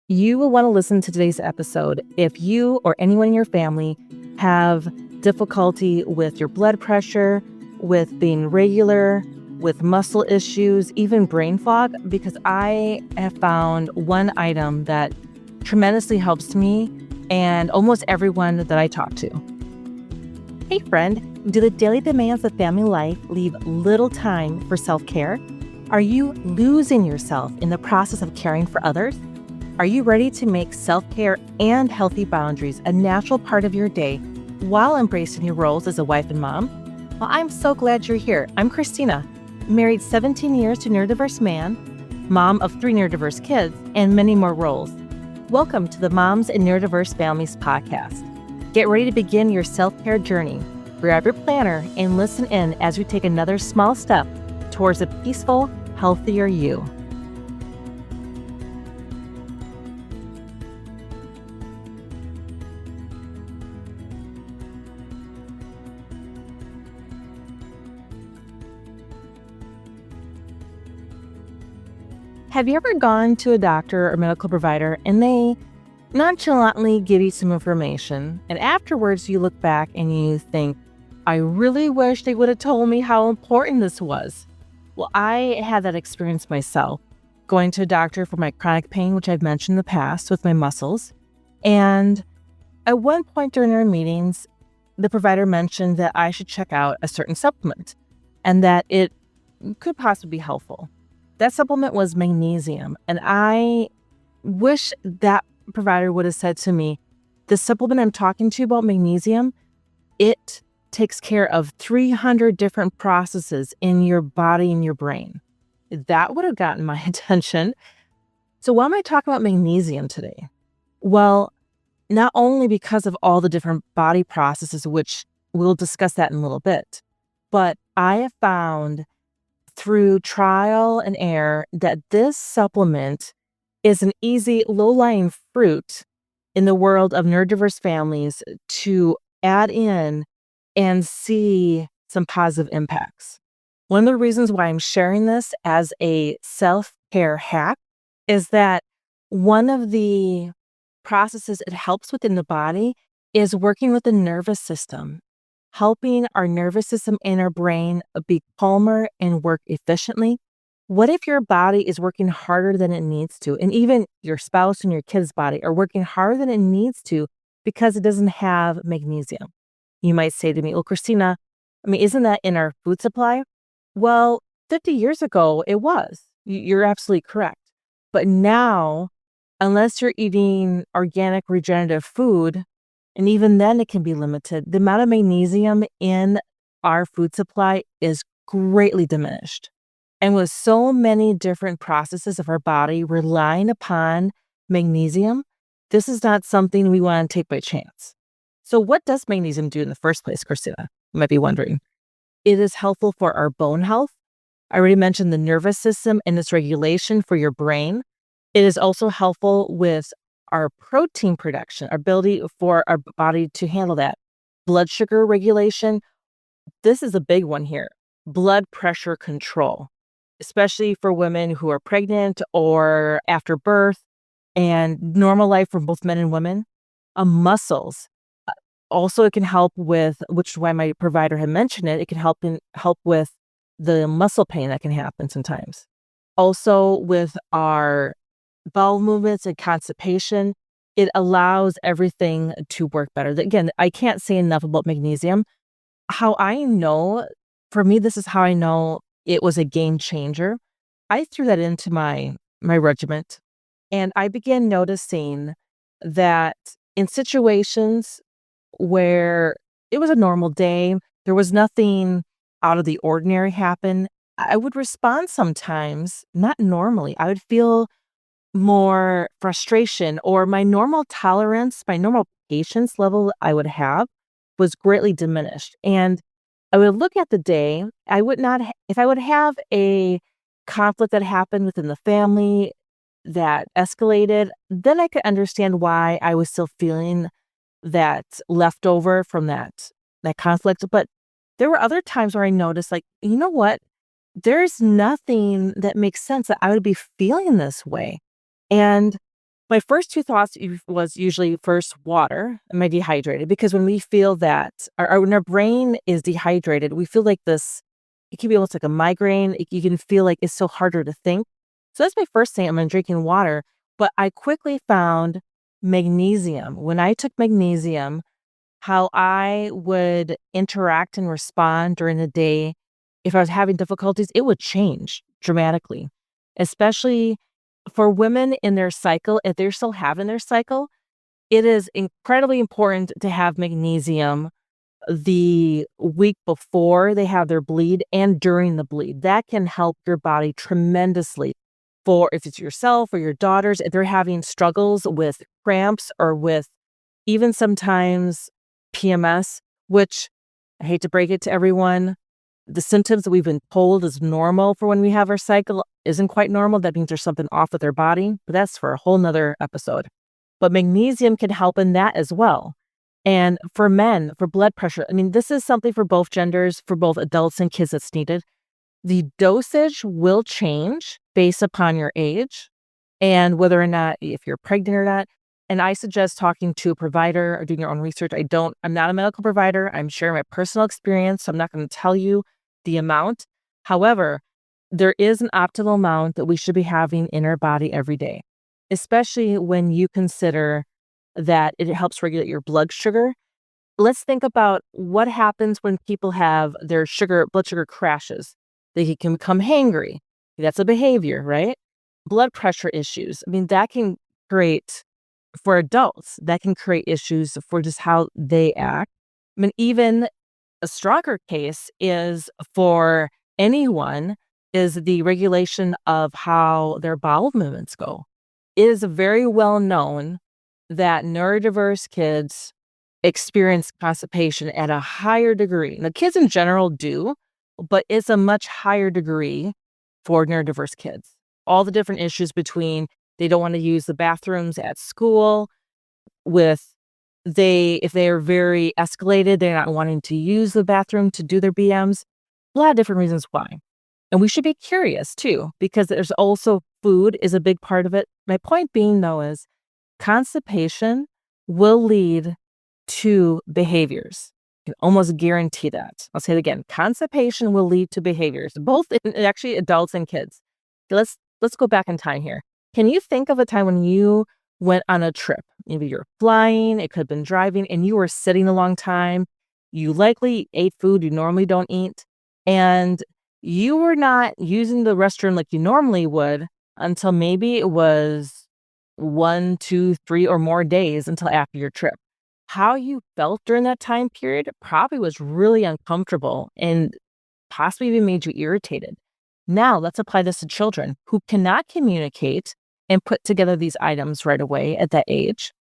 You will want to listen to today's episode if you or anyone in your family have difficulty with your blood pressure, with being regular, with muscle issues, even brain fog, because I have found one item that tremendously helps me and almost everyone that I talk to. Hey friend, do the daily demands of family life leave little time for self-care? Are you losing yourself in the process of caring for others? Are you ready to make self-care and healthy boundaries a natural part of your day while embracing your roles as a wife and mom? Well, I'm so glad you're here. I'm Christina, married 17 years to a neurodiverse man, mom of 3 neurodiverse kids, and many more roles. Welcome to the Moms and Neurodiverse Families podcast. Get ready to begin your self-care journey. Grab your planner and listen in as we take another small step towards a peaceful, healthier you. Have you ever gone to a doctor or medical provider and they nonchalantly give you some information, and afterwards you look back and you think, I really wish they would have told me how important this was? Well, I had that experience myself, going to a doctor for my chronic pain, which I've mentioned in the past with my muscles. And at one point during our meetings, the provider mentioned that I should check out a certain supplement and that it could possibly be helpful. That supplement was magnesium, and I wish that provider would have said to me, the supplement I'm talking to you about magnesium, it takes care of 300 different processes in your body and your brain. That would have gotten my attention. So why am I talking about magnesium today? Well, not only because of all the different body processes, which we'll discuss that in a little bit, but I have found through trial and error that this supplement is an easy, low-lying fruit in the world of neurodiverse families to add in and see some positive impacts. One of the reasons why I'm sharing this as a self-care hack is that one of the processes it helps within the body is working with the nervous system, helping our nervous system and our brain be calmer and work efficiently. What if your body is working harder than it needs to? And even your spouse and your kid's body are working harder than it needs to because it doesn't have magnesium. You might say to me, well, Christina, isn't that in our food supply? Well, 50 years ago, it was. You're absolutely correct. But now, unless you're eating organic regenerative food, and even then it can be limited, the amount of magnesium in our food supply is greatly diminished. And with so many different processes of our body relying upon magnesium, this is not something we want to take by chance. So what does magnesium do in the first place, Christina? You might be wondering. It is helpful for our bone health. I already mentioned the nervous system and its regulation for your brain. It is also helpful with our protein production, our ability for our body to handle that. Blood sugar regulation. This is a big one here. Blood pressure control, especially for women who are pregnant or after birth and normal life for both men and women. Muscles. Also, it can help with, which is why my provider had mentioned it, it can help with the muscle pain that can happen sometimes. Also, with our bowel movements and constipation, it allows everything to work better. Again, I can't say enough about magnesium. How I know, for me, this is how I know it was a game changer. I threw that into my regiment, and I began noticing that in situations where it was a normal day, there was nothing out of the ordinary happen, I would respond sometimes, not normally. I would feel more frustration, or my normal tolerance, my normal patience level I would have was greatly diminished. And I would look at the day, I would not, if I would have a conflict that happened within the family that escalated, then I could understand why I was still feeling that leftover from that conflict. But there were other times where I noticed, like, you know what? There's nothing that makes sense that I would be feeling this way. And My first two thoughts was usually first water. Am I dehydrated? Because when we feel that, when our brain is dehydrated, we feel like this. It can be almost like a migraine. You can feel like it's so harder to think. So that's my first thing. I'm drinking water, but I quickly found magnesium. When I took magnesium, how I would interact and respond during the day, if I was having difficulties, it would change dramatically, especially for women in their cycle. If they're still having their cycle, it is incredibly important to have magnesium the week before they have their bleed and during the bleed. That can help your body tremendously. For if it's yourself or your daughters, if they're having struggles with cramps or with even sometimes PMS, which I hate to break it to everyone, the symptoms that we've been told is normal for when we have our cycle isn't quite normal. That means there's something off with their body, but that's for a whole nother episode. But magnesium can help in that as well. And for men, for blood pressure, I mean, this is something for both genders, for both adults and kids that's needed. The dosage will change based upon your age and whether or not, if you're pregnant or not. And I suggest talking to a provider or doing your own research. I'm not a medical provider. I'm sharing my personal experience. So I'm not going to tell you the amount. However, there is an optimal amount that we should be having in our body every day, especially when you consider that it helps regulate your blood sugar. Let's think about what happens when people have their blood sugar crashes. They can become hangry. That's a behavior, right? Blood pressure issues. I mean, that can create, for adults, that can create issues for just how they act. I mean, even a stronger case is for anyone is the regulation of how their bowel movements go. It is very well known that neurodiverse kids experience constipation at a higher degree. Now, kids in general do, but it's a much higher degree for neurodiverse kids. All the different issues between they don't want to use the bathrooms at school, if they are very escalated, they're not wanting to use the bathroom to do their BMs. A lot of different reasons why. And we should be curious too, because there's also food is a big part of it. My point being though is constipation will lead to behaviors. I can almost guarantee that. I'll say it again. Constipation will lead to behaviors, both in actually adults and kids. Let's go back in time here. Can you think of a time when you went on a trip? Maybe you're flying, it could have been driving, and you were sitting a long time. You likely ate food you normally don't eat, and you were not using the restroom like you normally would until maybe it was 1, 2, 3 or more days until after your trip. How you felt during that time period probably was really uncomfortable and possibly even made you irritated. Now, let's apply this to children who cannot communicate and put together these items right away at that age.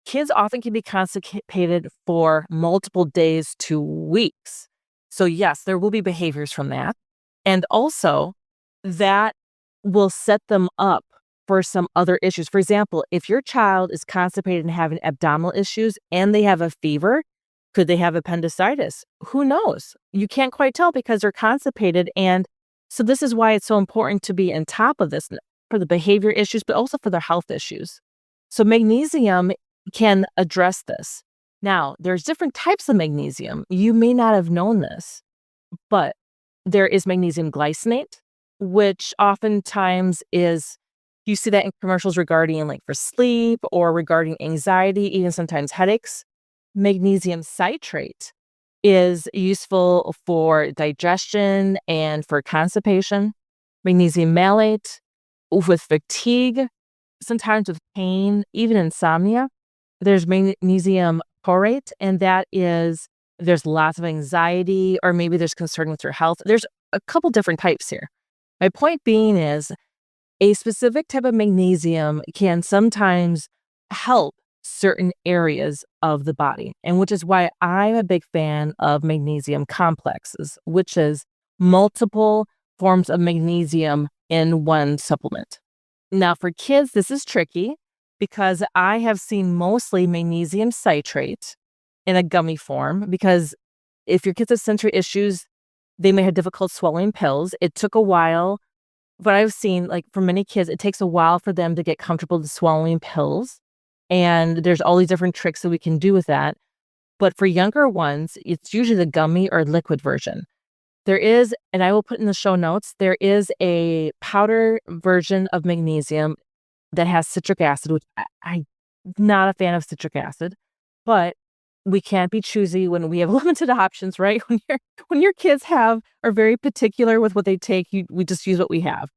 Kids often can be constipated for multiple days to weeks. So yes, there will be behaviors from that. And also, that will set them up for some other issues. For example, if your child is constipated and having abdominal issues and they have a fever, could they have appendicitis? Who knows? You can't quite tell because they're constipated. And so this is why it's so important to be on top of this for the behavior issues, but also for their health issues. So magnesium can address this. Now, there's different types of magnesium. You may not have known this, but there is magnesium glycinate, which oftentimes you see that in commercials regarding like for sleep or regarding anxiety, even sometimes headaches. Magnesium citrate is useful for digestion and for constipation. Magnesium malate with fatigue, sometimes with pain, even insomnia. There's magnesium taurate, and there's lots of anxiety or maybe there's concern with your health. There's a couple different types here. My point being is a specific type of magnesium can sometimes help certain areas of the body, and which is why I'm a big fan of magnesium complexes, which is multiple forms of magnesium in one supplement. Now, for kids, this is tricky because I have seen mostly magnesium citrate in a gummy form because if your kids have sensory issues, they may have difficult swallowing pills. It took a while what I've seen, like for many kids, it takes a while for them to get comfortable to swallowing pills. And there's all these different tricks that we can do with that. But for younger ones, it's usually the gummy or liquid version. There is, and I will put in the show notes, there is a powder version of magnesium that has citric acid, which I'm not a fan of citric acid, but we can't be choosy when we have limited options, right? When your kids are very particular with what they take, we just use what we have.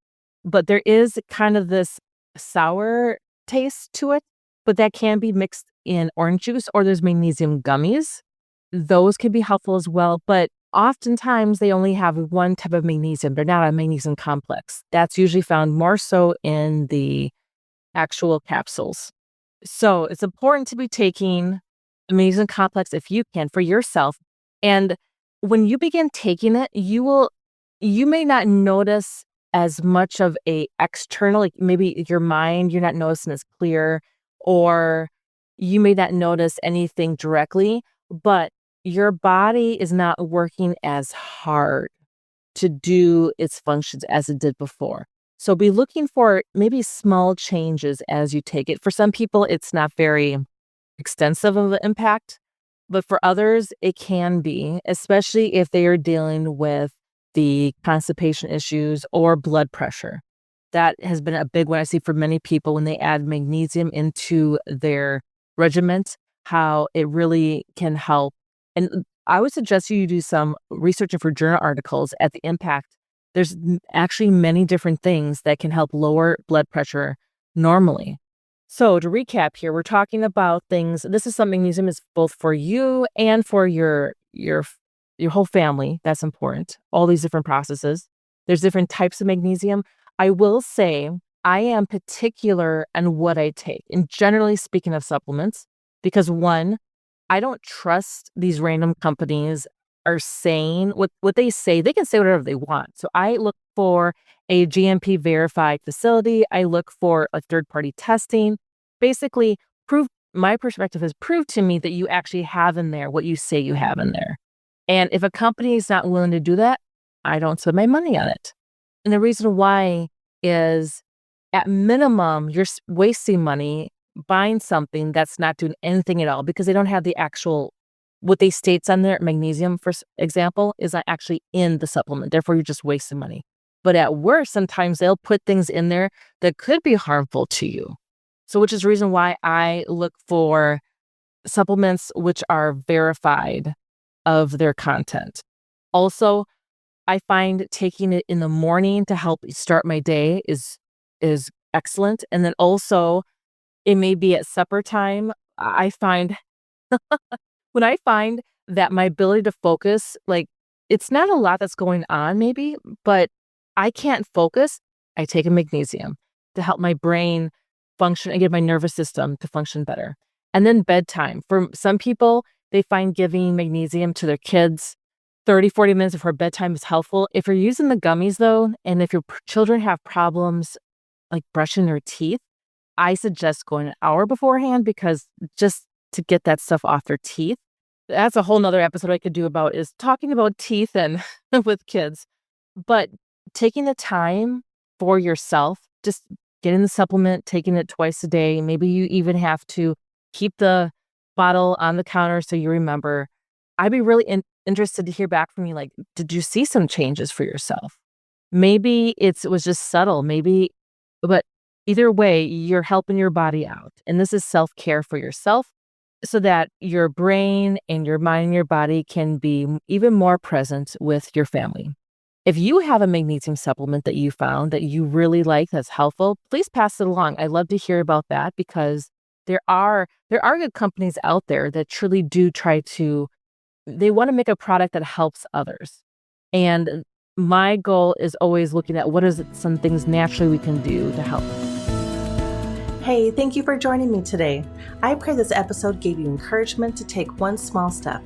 But there is kind of this sour taste to it, but that can be mixed in orange juice, or there's magnesium gummies. Those can be helpful as well, but oftentimes they only have one type of magnesium. They're not a magnesium complex. That's usually found more so in the actual capsules. So it's important to be taking a magnesium complex if you can for yourself. And when you begin taking it, you may not notice as much of a external, like maybe your mind, you're not noticing as clear, or you may not notice anything directly, but your body is not working as hard to do its functions as it did before. So be looking for maybe small changes as you take it. For some people, it's not very extensive of an impact, but for others, it can be, especially if they are dealing with the constipation issues or blood pressure. That has been a big one I see for many people when they add magnesium into their regimen, how it really can help. And I would suggest you do some research for journal articles at the impact. There's actually many different things that can help lower blood pressure normally. So to recap here, we're talking about things. This is something magnesium is both for you and for your whole family. That's important. All these different processes. There's different types of magnesium. I will say I am particular on what I take. And generally speaking of supplements, because one, I don't trust these random companies are saying what they say. They can say whatever they want. So I look for a GMP verified facility. I look for a third party testing. Basically, my perspective has proved to me that you actually have in there what you say you have in there. And if a company is not willing to do that, I don't spend my money on it. And the reason why is at minimum, you're wasting money buying something that's not doing anything at all because they don't have the actual, what they states on there, magnesium, for example, is not actually in the supplement. Therefore, you're just wasting money. But at worst, sometimes they'll put things in there that could be harmful to you. So which is the reason why I look for supplements which are verified of their content. Also, I find taking it in the morning to help start my day is excellent. And then also, it may be at supper time. I find when I find that my ability to focus, like it's not a lot that's going on maybe, but I can't focus, I take a magnesium to help my brain function and get my nervous system to function better. And then bedtime. For some people, they find giving magnesium to their kids 30, 40 minutes before bedtime is helpful. If you're using the gummies though, and if your children have problems like brushing their teeth, I suggest going an hour beforehand because just to get that stuff off their teeth. That's a whole nother episode I could do about is talking about teeth and with kids. But taking the time for yourself, just getting the supplement, taking it twice a day. Maybe you even have to keep the bottle on the counter so you remember. I'd be really interested to hear back from you. Like, did you see some changes for yourself? Maybe it was just subtle, but either way, you're helping your body out. And this is self-care for yourself so that your brain and your mind and your body can be even more present with your family. If you have a magnesium supplement that you found that you really like that's helpful, please pass it along. I'd love to hear about that because there are good companies out there that truly do they want to make a product that helps others. And my goal is always looking at what is some things naturally we can do to help. Hey, thank you for joining me today. I pray this episode gave you encouragement to take one small step.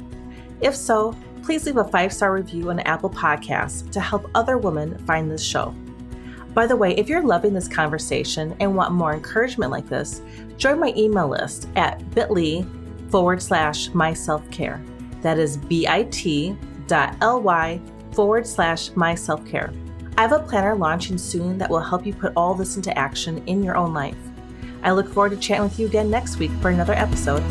If so, please leave a 5-star review on Apple Podcasts to help other women find this show. By the way, if you're loving this conversation and want more encouragement like this, join my email list at bit.ly/myselfcare. That is bit.ly/myselfcare. I have a planner launching soon that will help you put all this into action in your own life. I look forward to chatting with you again next week for another episode.